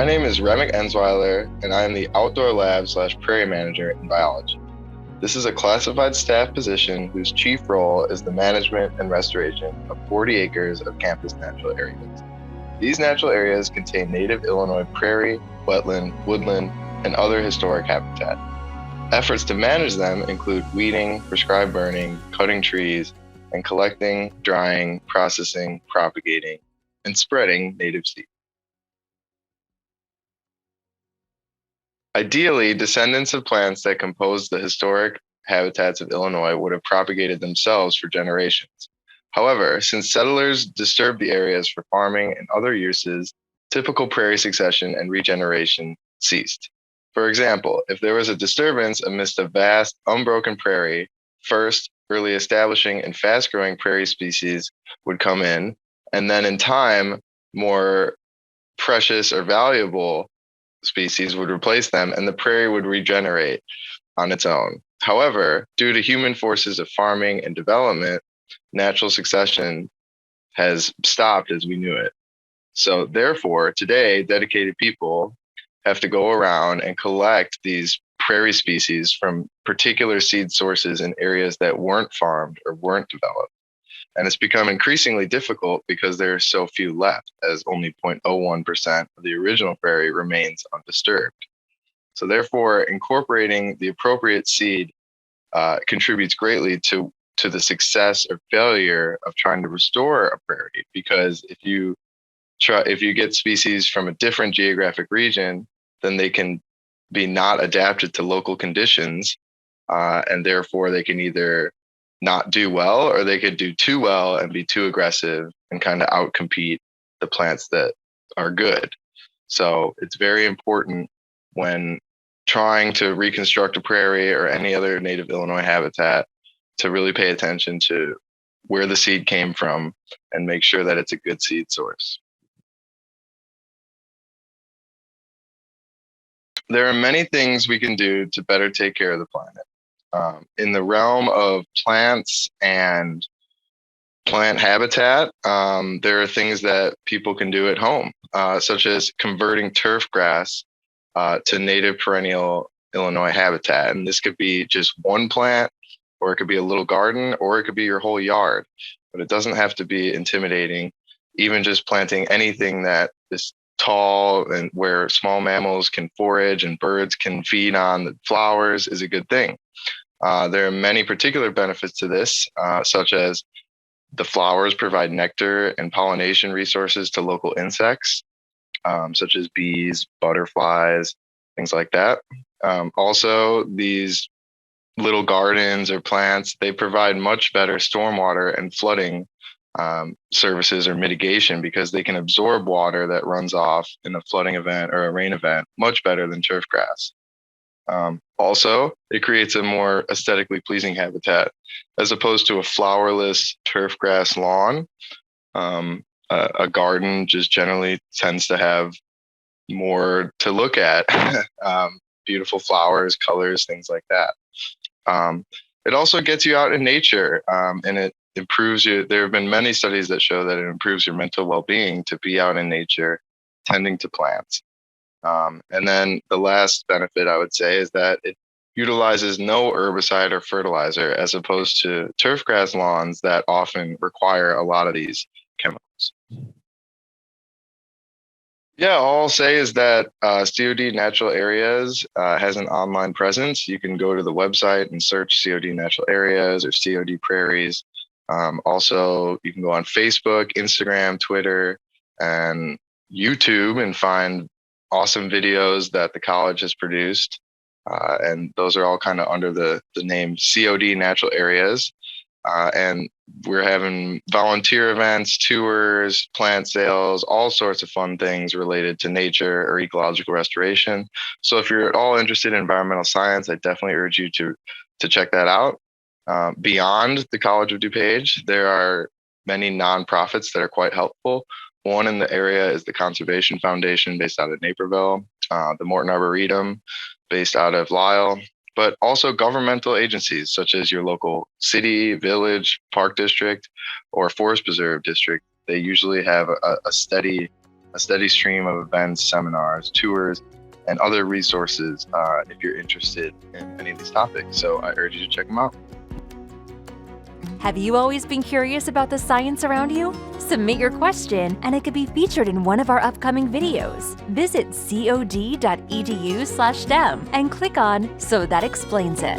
My name is Remic Ensweiler, and I am the Outdoor Lab / Prairier Manager in biology. This is a classified staff position whose chief role is the management and restoration of 40 acres of campus natural areas. These natural areas contain native Illinois prairie, wetland, woodland, and other historic habitat. Efforts to manage them include weeding, prescribed burning, cutting trees, and collecting, drying, processing, propagating, and spreading native seed. Ideally, descendants of plants that compose the historic habitats of Illinois would have propagated themselves for generations. However, since settlers disturbed the areas for farming and other uses, typical prairie succession and regeneration ceased. For example, if there was a disturbance amidst a vast, unbroken prairie, first, early establishing and fast-growing prairie species would come in, and then in time, more precious or valuable species would replace them, and the prairie would regenerate on its own. However, due to human forces of farming and development, natural succession has stopped as we knew it. So therefore, today, dedicated people have to go around and collect these prairie species from particular seed sources in areas that weren't farmed or weren't developed. And it's become increasingly difficult because there are so few left, as only 0.01% of the original prairie remains undisturbed. So therefore, incorporating the appropriate seed contributes greatly to the success or failure of trying to restore a prairie. Because if you get species from a different geographic region, then they can be not adapted to local conditions, and therefore they can either not do well, or they could do too well and be too aggressive and kind of outcompete the plants that are good. So it's very important when trying to reconstruct a prairie or any other native Illinois habitat to really pay attention to where the seed came from and make sure that it's a good seed source. There are many things we can do to better take care of the planet. In the realm of plants and plant habitat, there are things that people can do at home, such as converting turf grass to native perennial Illinois habitat. And this could be just one plant, or it could be a little garden, or it could be your whole yard. But it doesn't have to be intimidating. Even just planting anything that is tall and where small mammals can forage and birds can feed on the flowers is a good thing. There are many particular benefits to this, such as the flowers provide nectar and pollination resources to local insects, such as bees, butterflies, things like that. Also, these little gardens or plants, they provide much better stormwater and flooding services or mitigation, because they can absorb water that runs off in a flooding event or a rain event much better than turf grass. Also, it creates a more aesthetically pleasing habitat as opposed to a flowerless turf grass lawn. A garden just generally tends to have more to look at, beautiful flowers, colors, things like that. It also gets you out in nature, and it improves you. There have been many studies that show that it improves your mental well-being to be out in nature, tending to plants. And then the last benefit I would say is that it utilizes no herbicide or fertilizer, as opposed to turf grass lawns that often require a lot of these chemicals. Yeah, all I'll say is that COD Natural Areas has an online presence. You can go to the website and search COD Natural Areas or COD Prairies. Also, you can go on Facebook, Instagram, Twitter, and YouTube and find awesome videos that the college has produced. And those are all kind of under the name COD Natural Areas. And we're having volunteer events, tours, plant sales, all sorts of fun things related to nature or ecological restoration. So if you're at all interested in environmental science, I definitely urge you to check that out. Beyond the College of DuPage, there are many nonprofits that are quite helpful. One in the area is the Conservation Foundation, based out of Naperville, the Morton Arboretum, based out of Lisle, but also governmental agencies such as your local city, village, park district, or forest preserve district. They usually have a steady a steady stream of events, seminars, tours, and other resources if you're interested in any of these topics. So I urge you to check them out. Have you always been curious about the science around you? Submit your question and it could be featured in one of our upcoming videos. Visit cod.edu/STEM and click on So That Explains It.